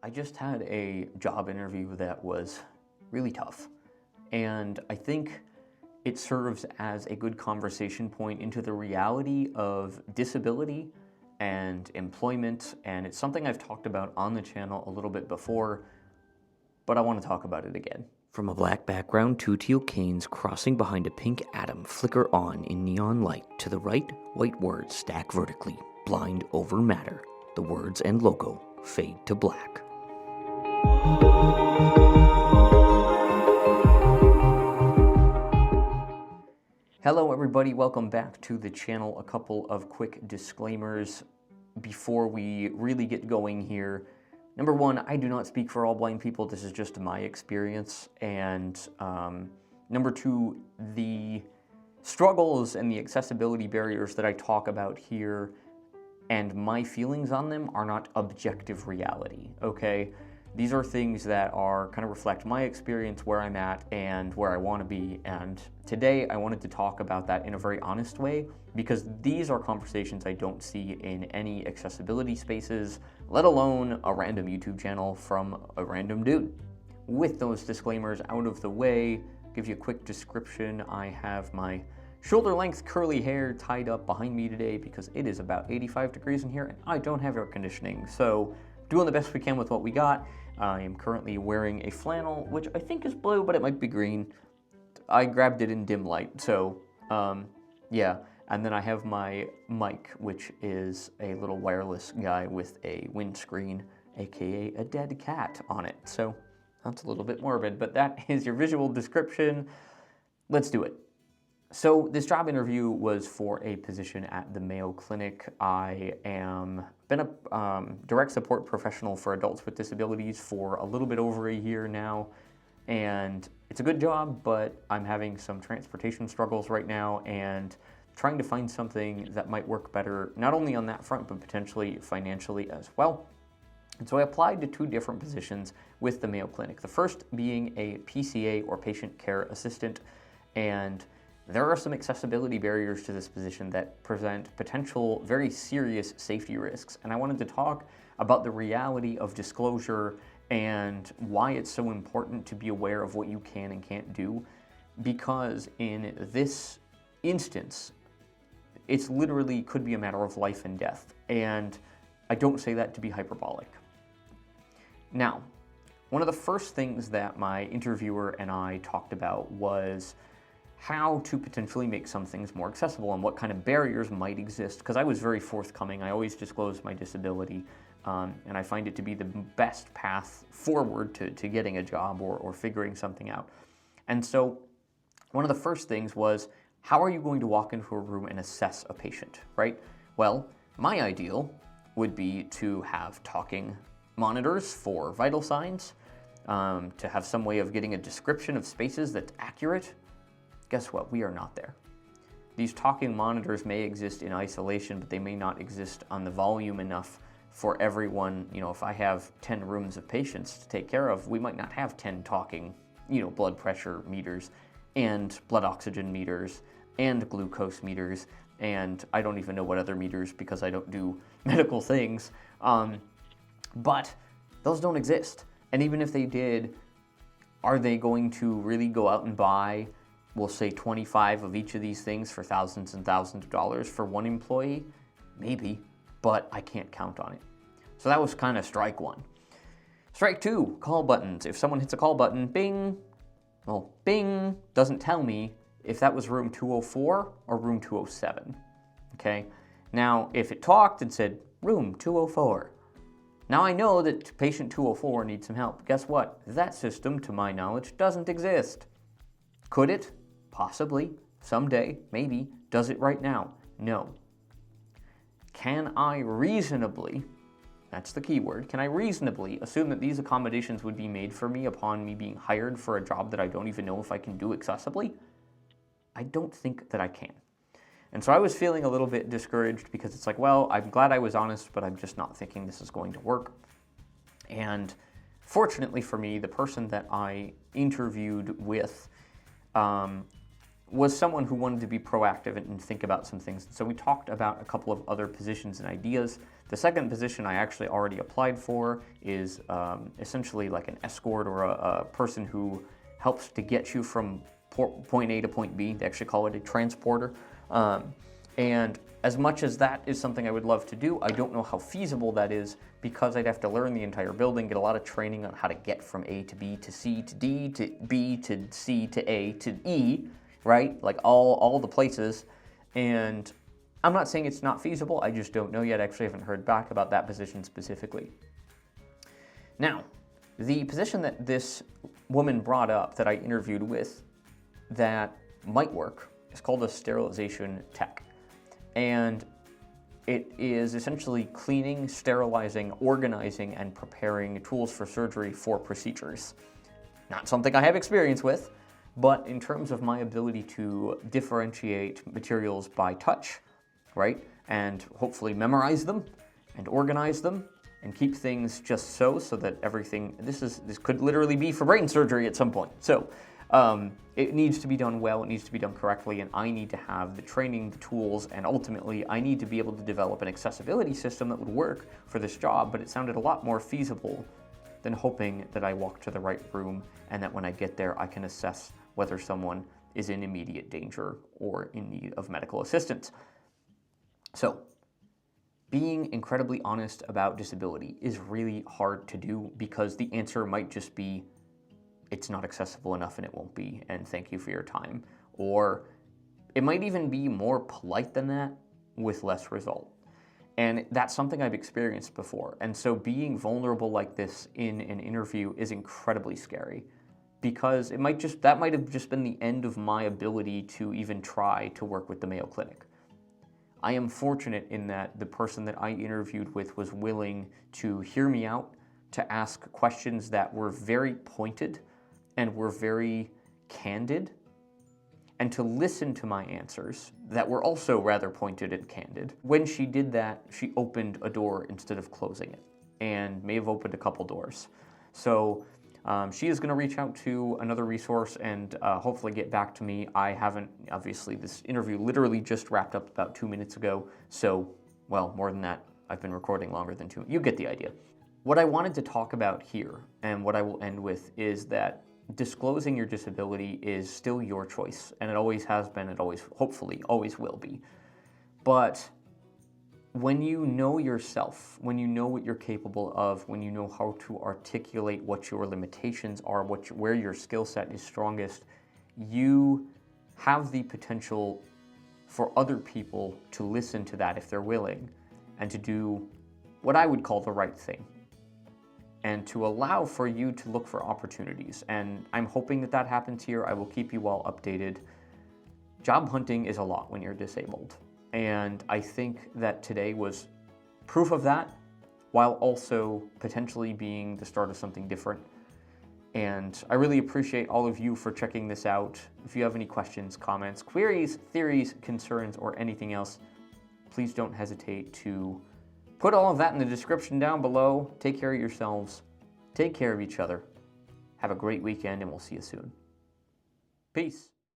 I just had a job interview that was really tough. And I think it serves as a good conversation point into the reality of disability and employment. And it's something I've talked about on the channel a little bit before, but I want to talk about it again. From a black background, two teal canes crossing behind a pink atom flicker on in neon light. To the right, white words stack vertically, blind over matter. The words and logo fade to black. Hello everybody, welcome back to the channel. A couple of quick disclaimers before we really get going here. Number one, I do not speak for all blind people. This is just my experience. And number two, the struggles and the accessibility barriers that I talk about here and my feelings on them are not objective reality, okay? These are things that are kind of reflect my experience, where I'm at, and where I want to be. And today I wanted to talk about that in a very honest way, because these are conversations I don't see in any accessibility spaces, let alone a random YouTube channel from a random dude. With those disclaimers out of the way, give you a quick description. I have my shoulder-length curly hair tied up behind me today because it is about 85 degrees in here and I don't have air conditioning. So doing the best we can with what we got. I am currently wearing a flannel, which I think is blue, but it might be green. I grabbed it in dim light, so yeah. And then I have my mic, which is a little wireless guy with a windscreen, aka a dead cat on it. So that's a little bit morbid, but that is your visual description. Let's do it. So this job interview was for a position at the Mayo Clinic. I am been a direct support professional for adults with disabilities for a little bit over a year now, and it's a good job, but I'm having some transportation struggles right now and trying to find something that might work better, not only on that front, but potentially financially as well. And so I applied to two different positions with the Mayo Clinic. The first being a PCA, or patient care assistant, and there are some accessibility barriers to this position that present potential very serious safety risks. And I wanted to talk about the reality of disclosure and why it's so important to be aware of what you can and can't do. Because in this instance, it's literally could be a matter of life and death. And I don't say that to be hyperbolic. Now, one of the first things that my interviewer and I talked about was how to potentially make some things more accessible and what kind of barriers might exist, because I was very forthcoming. I always disclose my disability, and I find it to be the best path forward to getting a job or figuring something out. And so one of the first things was, how are you going to walk into a room and assess a patient, right? Well, my ideal would be to have talking monitors for vital signs, to have some way of getting a description of spaces that's accurate. Guess what? We are not there. These talking monitors may exist in isolation, but they may not exist on the volume enough for everyone. You know, if I have 10 rooms of patients to take care of, we might not have 10 talking, blood pressure meters and blood oxygen meters and glucose meters. And I don't even know what other meters, because I don't do medical things. But those don't exist. And even if they did, are they going to really go out and buy, we'll say 25 of each of these things for thousands and thousands of dollars for one employee? Maybe, but I can't count on it. So that was kind of strike one. Strike two, call buttons. If someone hits a call button, bing, well, bing doesn't tell me if that was room 204 or room 207, okay? Now, if it talked and said, room 204, now I know that patient 204 needs some help. Guess what? That system, to my knowledge, doesn't exist. Could it? Possibly. Someday. Maybe. Does it right now? No. Can I reasonably, that's the key word, can I reasonably assume that these accommodations would be made for me upon me being hired for a job that I don't even know if I can do accessibly? I don't think that I can. And so I was feeling a little bit discouraged, because it's like, well, I'm glad I was honest, but I'm just not thinking this is going to work. And fortunately for me, the person that I interviewed with was someone who wanted to be proactive and think about some things. So we talked about a couple of other positions and ideas. The second position I actually already applied for is essentially like an escort or a person who helps to get you from point A to point B. They actually call it a transporter. And as much as that is something I would love to do, I don't know how feasible that is because I'd have to learn the entire building, get a lot of training on how to get from A to B to C to D to B to C to A to E, right? Like all the places. And I'm not saying it's not feasible, I just don't know yet. I actually haven't heard back about that position specifically. Now, the position that this woman brought up that I interviewed with that might work is called a sterilization tech. And it is essentially cleaning, sterilizing, organizing, and preparing tools for surgery for procedures. Not something I have experience with, but in terms of my ability to differentiate materials by touch, right, and hopefully memorize them and organize them and keep things just so that everything, this could literally be for brain surgery at some point. So it needs to be done well, it needs to be done correctly, and I need to have the training, the tools, and ultimately I need to be able to develop an accessibility system that would work for this job, but it sounded a lot more feasible than hoping that I walk to the right room and that when I get there I can assess whether someone is in immediate danger or in need of medical assistance. So, being incredibly honest about disability is really hard to do because the answer might just be, it's not accessible enough and it won't be, and thank you for your time. Or it might even be more polite than that with less result. And that's something I've experienced before. And so being vulnerable like this in an interview is incredibly scary because that might have just been the end of my ability to even try to work with the Mayo Clinic. I am fortunate in that the person that I interviewed with was willing to hear me out, to ask questions that were very pointed and were very candid, and to listen to my answers that were also rather pointed and candid. When she did that, she opened a door instead of closing it, and may have opened a couple doors. So she is going to reach out to another resource and hopefully get back to me. I haven't, obviously, this interview literally just wrapped up about 2 minutes ago, so, well, more than that, I've been recording longer than 2. You get the idea. What I wanted to talk about here, and what I will end with, is that disclosing your disability is still your choice, and it always has been, it always, hopefully, always will be. But when you know yourself, when you know what you're capable of, when you know how to articulate what your limitations are, where your skill set is strongest, you have the potential for other people to listen to that if they're willing, and to do what I would call the right thing, and to allow for you to look for opportunities. And I'm hoping that that happens here. I will keep you all updated. Job hunting is a lot when you're disabled. And I think that today was proof of that, while also potentially being the start of something different. And I really appreciate all of you for checking this out. If you have any questions, comments, queries, theories, concerns, or anything else, please don't hesitate to put all of that in the description down below. Take care of yourselves. Take care of each other. Have a great weekend, and we'll see you soon. Peace.